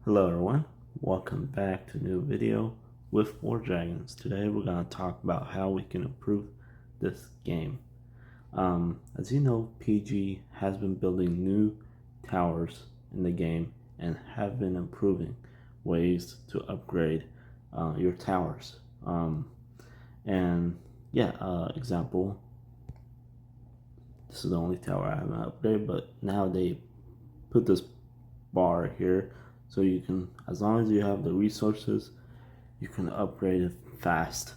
Hello everyone, welcome back to a new video with War Dragons. Today we're going to talk about how we can improve this game. As you know, PG has been building new towers in the game and have been improving ways to upgrade your towers. Example, this is the only tower I haven't upgraded, but now they put this bar here so you can, as long as you have the resources, you can upgrade it fast.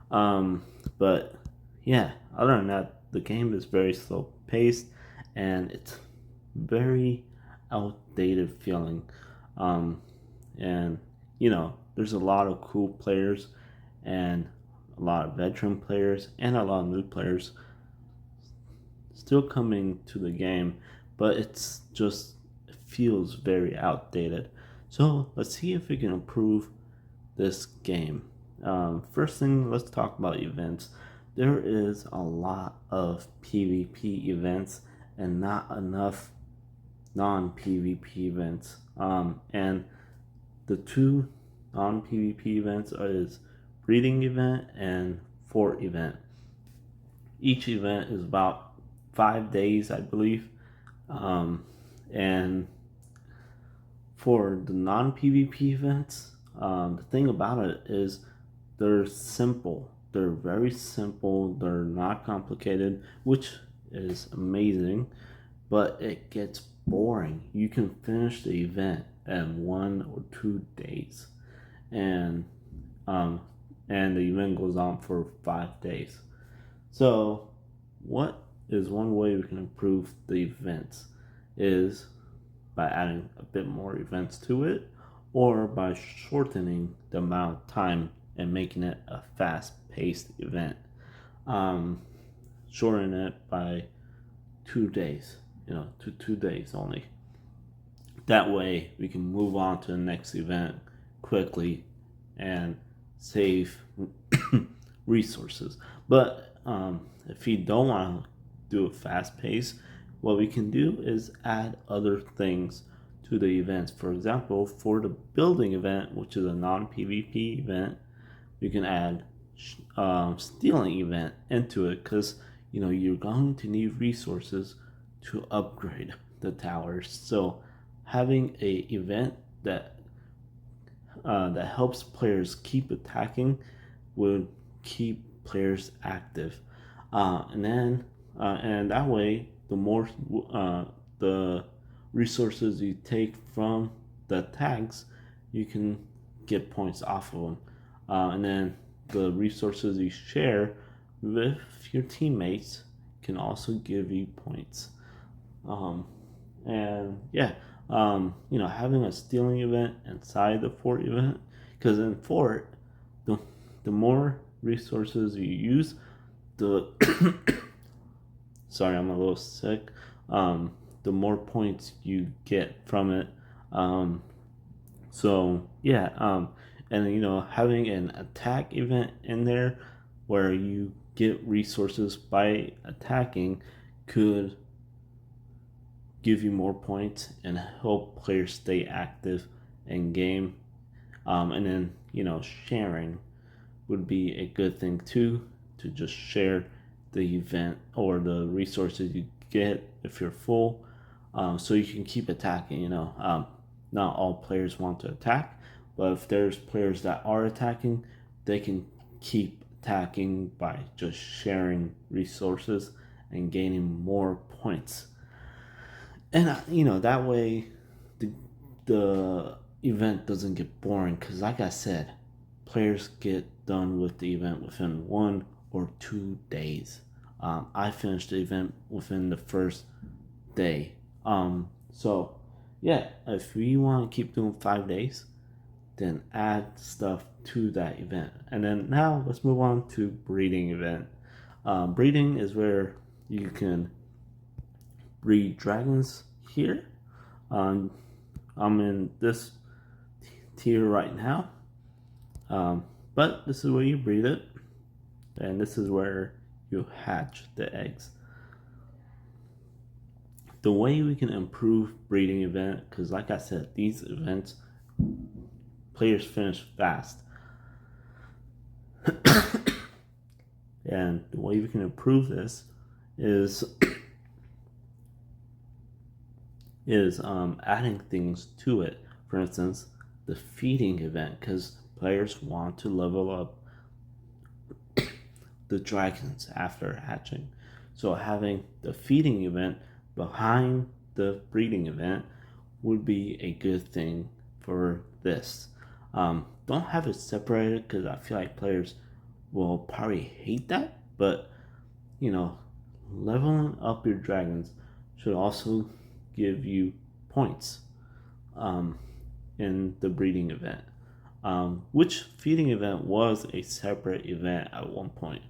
But yeah, other than that, the game is very slow paced and it's very outdated feeling. And there's a lot of cool players and a lot of veteran players and a lot of new players still coming to the game, but it feels very outdated. So let's see if we can improve this game. First thing, let's talk about events. There is a lot of PvP events and not enough non-PvP events. And the two non-PvP events is breeding event and fort event. Each event is about 5 days, I believe. And for the non-PvP events, the thing about it is they're simple. They're very simple. They're not complicated, which is amazing, but it gets boring. You can finish the event in 1 or 2 days, and the event goes on for 5 days. So, what is one way we can improve the events is by adding a bit more events to it, or by shortening the amount of time and making it a fast-paced event. Shorten it by 2 days, to 2 days only. That way we can move on to the next event quickly and save resources. But if you don't want to do a fast pace, what we can do is add other things to the events. For example, for the building event, which is a non-PvP event, we can add stealing event into it, because you're going to need resources to upgrade the towers. So having a event that helps players keep attacking would keep players active, and that way the more the resources you take from the tags, you can get points off of them, and then the resources you share with your teammates can also give you points. Having a stealing event inside the fort event, because in fort, the more resources you use, the sorry, I'm a little sick. The more points you get from it. Having an attack event in there where you get resources by attacking could give you more points and help players stay active in game. Sharing would be a good thing too, to just share the event or the resources you get if you're full, so you can keep attacking. Not all players want to attack, but if there's players that are attacking, they can keep attacking by just sharing resources and gaining more points. And that way the event doesn't get boring, because like I said, players get done with the event within 1 or 2 days. I finished the event within the first day. If we want to keep doing 5 days, then add stuff to that event. And then now let's move on to breeding event. Breeding is where you can breed dragons here. I'm in this tier right now, but this is where you breed it, and this is where you hatch the eggs. the way we can improve breeding event, because like I said, these events players finish fast. And the way we can improve this is adding things to it. For instance, the feeding event, because players want to level up the dragons after hatching. So having the feeding event behind the breeding event would be a good thing for this. Don't have it separated because I feel like players will probably hate that, but you know, leveling up your dragons should also give you points in the breeding event, which feeding event was a separate event at one point,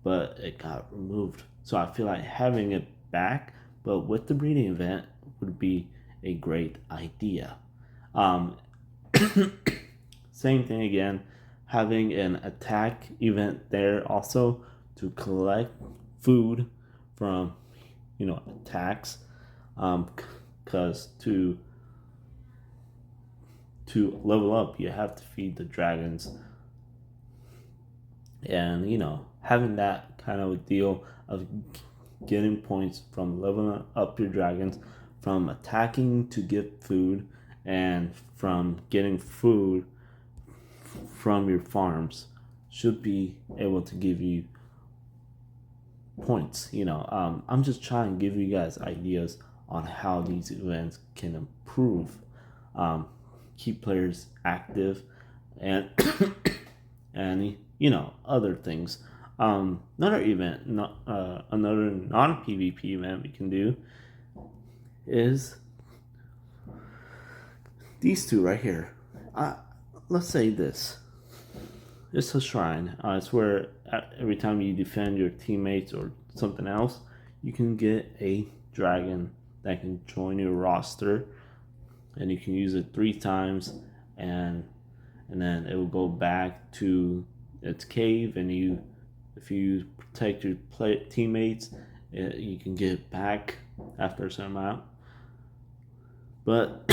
but it got removed. So I feel like having it back, but with the breeding event, would be a great idea. Um, Same thing again, having an attack event there also to collect food from attacks, because to level up you have to feed the dragons, and having that kind of a deal of getting points from leveling up your dragons, from attacking to get food, and from getting food from your farms should be able to give you points. I'm just trying to give you guys ideas on how these events can improve, keep players active, and and other things. Another event, another non PvP event we can do is these two right here. Let's say this. It's a shrine. It's where every time you defend your teammates or something else, you can get a dragon that can join your roster, and you can use it 3 times, and then it will go back to its cave. And if you protect your teammates, you can get it back after a certain amount. But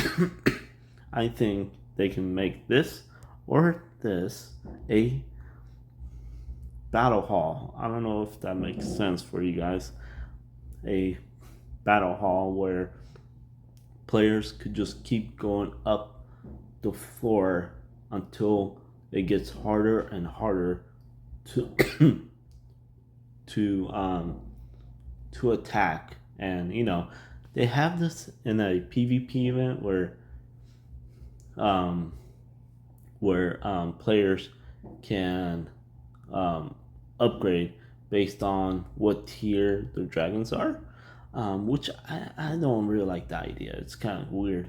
I think they can make this or this a battle hall. I don't know if that makes sense for you guys. A battle hall where players could just keep going up the floor until it gets harder and harder to to attack. And they have this in a PvP event where players can upgrade based on what tier the dragons are, which I don't really like the idea. It's kind of weird.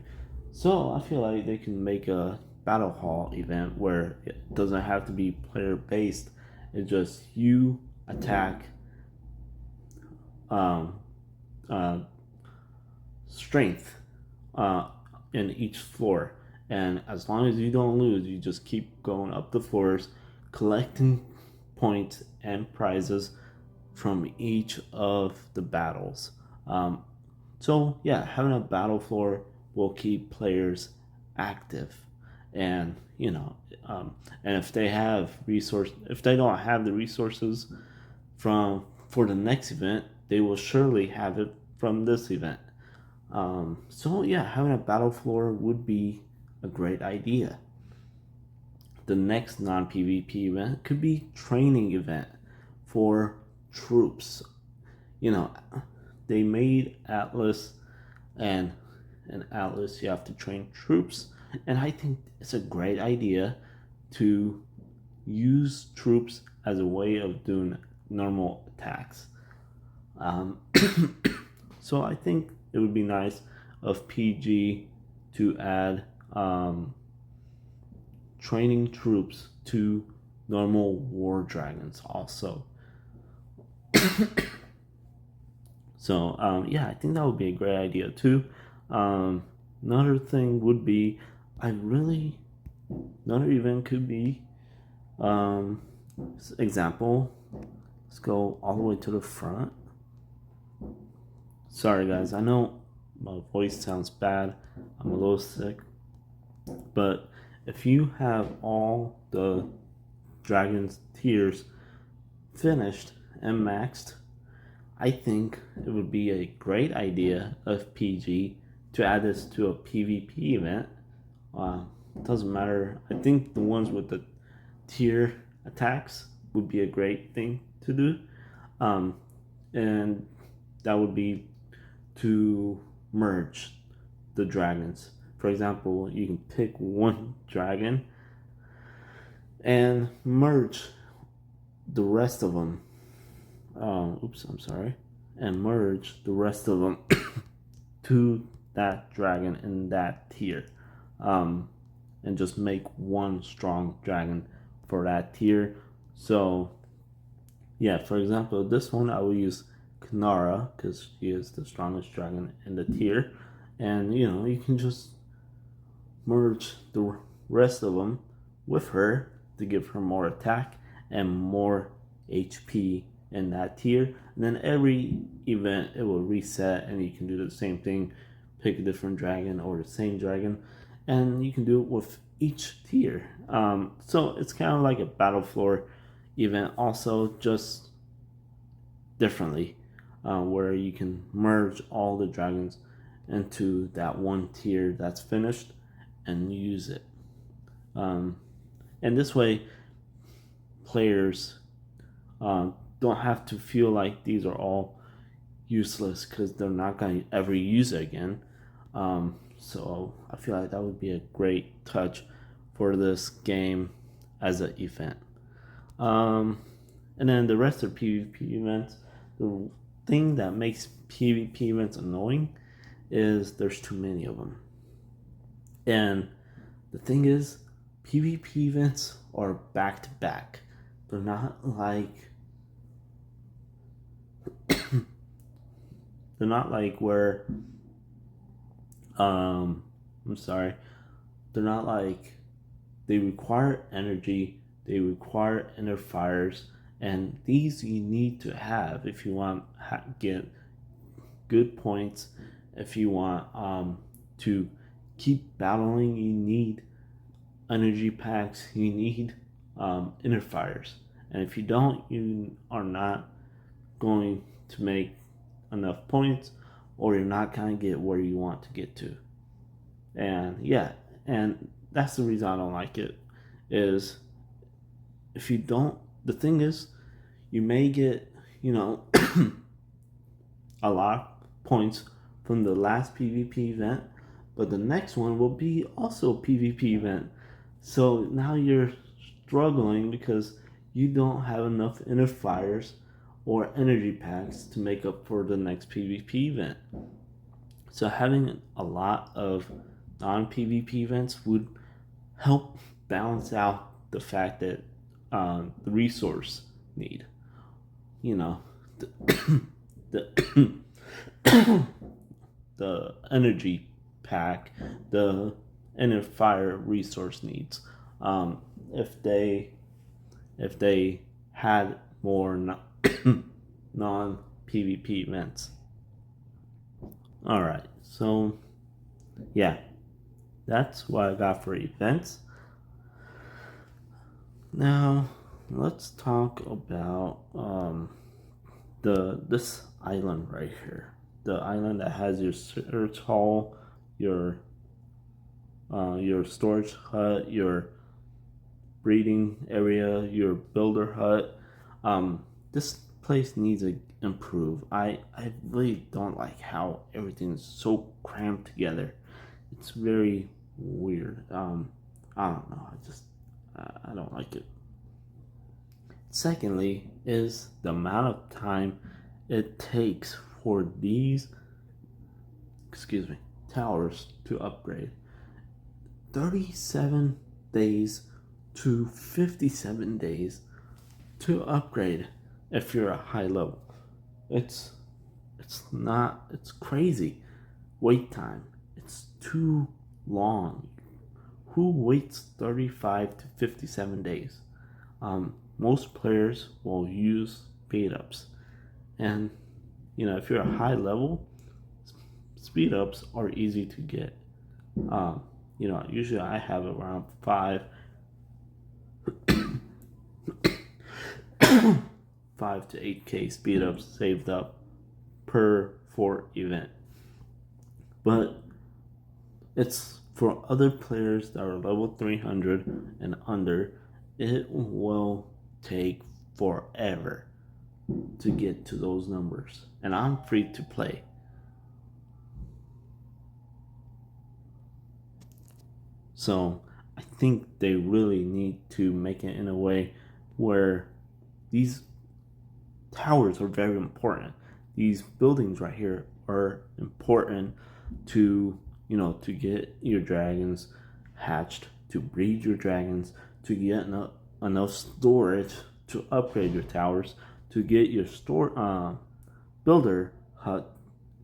So I feel like they can make a battle hall event where it doesn't have to be player based. It's just you attack strength in each floor, and as long as you don't lose, you just keep going up the floors, collecting points and prizes from each of the battles. So yeah, having a battle floor will keep players active, and and if they don't have the resources for the next event, they will surely have it from this event. So yeah, having a battle floor would be a great idea. The next non-PvP event could be training event for troops. They made Atlas, and in Atlas you have to train troops, and I think it's a great idea to use troops as a way of doing normal attacks. So I think it would be nice of PG to add training troops to normal war dragons also. So yeah, I think that would be a great idea too. Another thing would be, another event could be, example, let's go all the way to the front. Sorry guys, I know my voice sounds bad. I'm a little sick. But if you have all the Dragon's Tears finished and maxed, I think it would be a great idea of PG to add this to a PvP event. Doesn't matter. I think the ones with the tier attacks would be a great thing to do. And that would be to merge the dragons. For example, you can pick one dragon and merge the rest of them. And merge the rest of them to that dragon in that tier. And just make one strong dragon for that tier. So, yeah, for example, this one I will use Kanara because she is the strongest dragon in the tier. And, you can just merge the rest of them with her to give her more attack and more HP in that tier. And then every event it will reset and you can do the same thing, pick a different dragon or the same dragon, and you can do it with each tier. So it's kind of like a battle floor event also, just differently, where you can merge all the dragons into that one tier that's finished and use it. And this way players don't have to feel like these are all useless because they're not going to ever use it again. So I feel like that would be a great touch for this game as an event. And then the rest of PvP events, the thing that makes PvP events annoying is there's too many of them. And the thing is, PvP events are back to back. They're not like where they're not like they require energy, they require inner fires, and these you need to have if you want to get good points. If you want to keep battling, you need energy packs, you need inner fires, and if you don't, you are not going to make enough points, or you're not gonna get where you want to get to. And yeah, and that's the reason I don't like it. Is if you don't, the thing is, you may get a lot of points from the last PvP event, but the next one will be also a PvP event. So now you're struggling because you don't have enough inner fires or energy packs to make up for the next PvP event. So having a lot of non-PvP events would help balance out the fact that the resource need, the the energy pack, the inner fire resource needs. If they had more non PvP events. All right, so yeah, that's what I got for events. Now let's talk about this island right here. The island that has your search hall, your storage hut, your breeding area, your builder hut. This place needs to improve. I really don't like how everything's so crammed together. It's very weird. I don't know. I don't like it. Secondly, is the amount of time it takes for these towers to upgrade. 37 days to 57 days to upgrade if you're a high level. It's crazy. Wait time. It's too long. Who waits 35 to 57 days? Most players will use speed ups. And if you're a high level, speed ups are easy to get. Usually I have around 5 to 8K speed ups saved up per fort event. But it's for other players that are level 300 and under, it will take forever to get to those numbers. And I'm free to play. So I think they really need to make it in a way where these towers are very important. These buildings right here are important to to get your dragons hatched, to breed your dragons, to get enough storage to upgrade your towers, to get your builder hut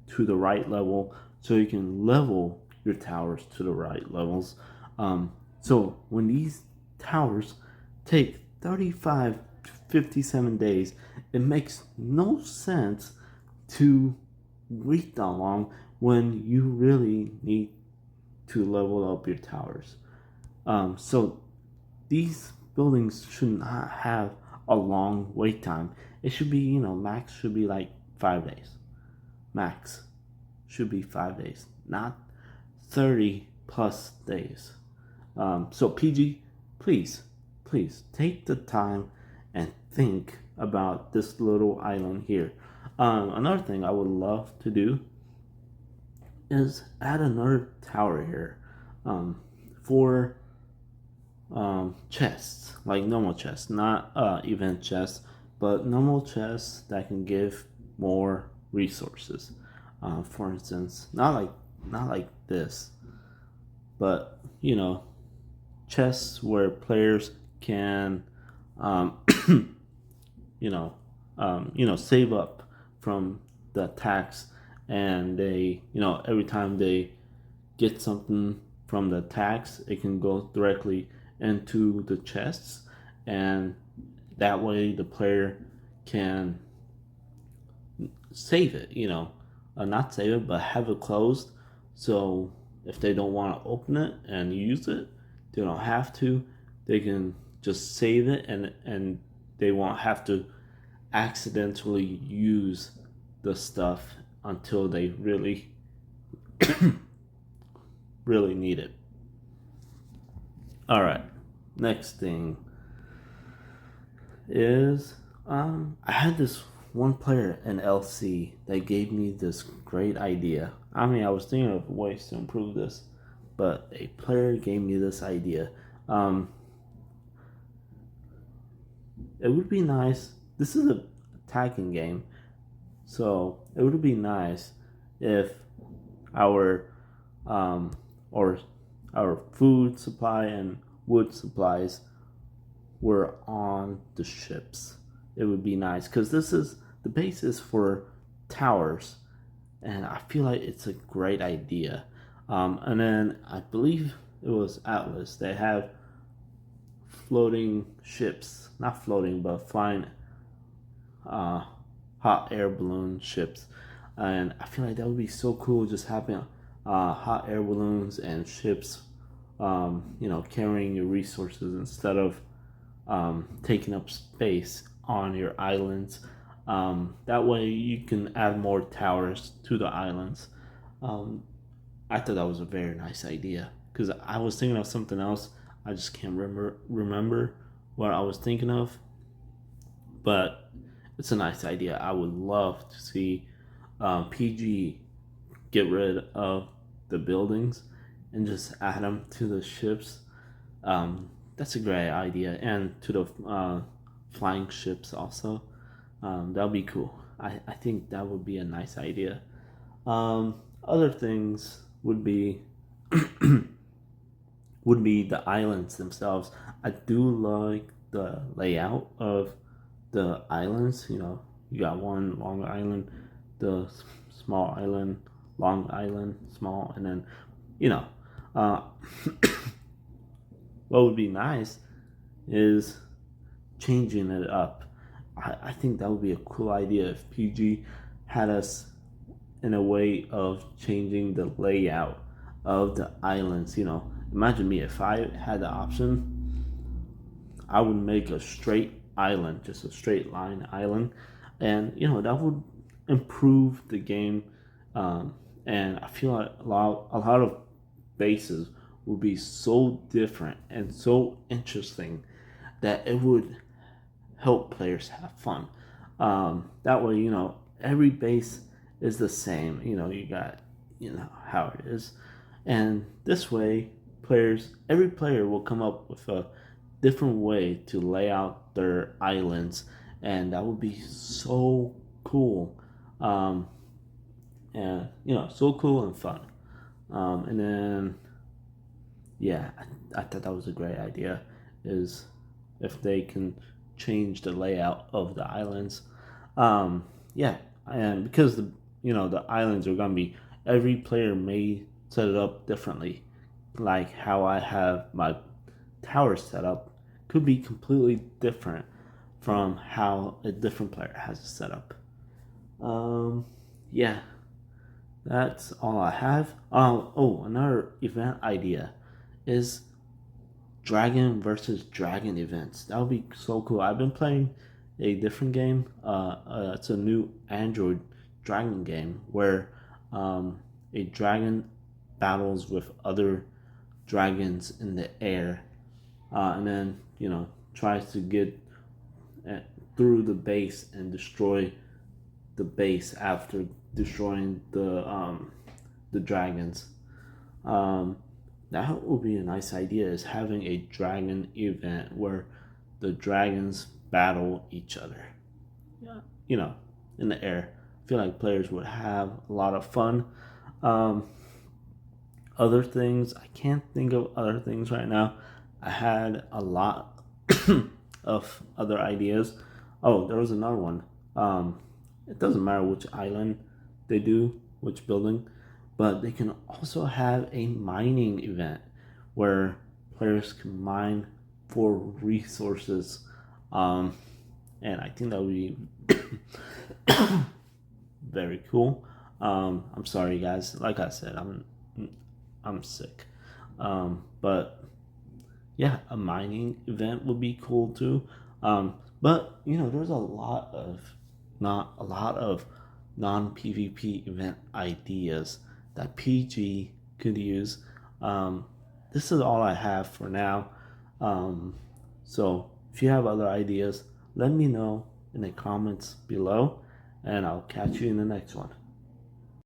to the right level, so you can level your towers to the right levels. So when these towers take 35 to 57 days, it makes no sense to wait that long when you really need to level up your towers. So these buildings should not have a long wait time. It should be, max should be like 5 days. Max should be 5 days, not 30 plus days. So PG, please take the time and think about this little island here. Another thing I would love to do is add another tower here for chests, like normal chests, not event chests, but normal chests that can give more resources. For instance, not like this, but chests where players can save up from the tax, and they every time they get something from the tax, it can go directly into the chests, and that way the player can save it, not save it, but have it closed, so if they don't want to open it and use it, they don't have to. They can just save it, and they won't have to accidentally use the stuff until they really really need it. All right, next thing is I had this one player in LC that gave me this great idea. I mean, I was thinking of ways to improve this, but a player gave me this idea. It would be nice. This is a attacking game, so it would be nice if our or our food supply and wood supplies were on the ships. It would be nice because this is the basis for towers, and I feel like it's a great idea. And then I believe it was Atlas. They have floating ships, not floating, but flying hot air balloon ships, and I feel like that would be so cool. Just having hot air balloons and ships, carrying your resources instead of taking up space on your islands. That way you can add more towers to the islands. I thought that was a very nice idea because I was thinking of something else. I just can't remember what I was thinking of, but it's a nice idea. I would love to see PG get rid of the buildings and just add them to the ships. That's a great idea, and to the flying ships also. That would be cool. I think that would be a nice idea. Other things would be the islands themselves. I do like the layout of the islands. You got one long island, the small island, long island, small, and then what would be nice is changing it up. I think that would be a cool idea if PG had us in a way of changing the layout of the islands. Imagine me if I had the option, I would make a straight island, just a straight line island, and that would improve the game. And I feel like a lot of bases would be so different and so interesting that it would help players have fun. That way, every base is the same. You got, how it is. And this way, every player will come up with a different way to lay out their islands. And that would be so cool. And, so cool and fun. And then, yeah, I thought that was a great idea. Is if they can change the layout of the islands. Yeah, and because the islands are gonna be, every player may set it up differently. Like how I have my tower set up could be completely different from how a different player has it set up. Yeah, that's all I have. Oh, another event idea is dragon versus dragon events. That would be so cool. I've been playing a different game. It's a new Android dragon game where a dragon battles with other dragons in the air, and then tries to get through the base and destroy the base after destroying the dragons. Um, that would be a nice idea, is having a dragon event where the dragons battle each other. Yeah. In the air. I feel like players would have a lot of fun. Um, Other things, I can't think of other things right now. I had a lot of other ideas. Oh, there was another one. It doesn't matter which island they do, which building, but they can also have a mining event where players can mine for resources. And I think that would be very cool. I'm sorry, guys. Like I said, I'm sick. But yeah, a mining event would be cool too. But there's not a lot of non PvP event ideas that PG could use. This is all I have for now. So if you have other ideas, let me know in the comments below, and I'll catch you in the next one.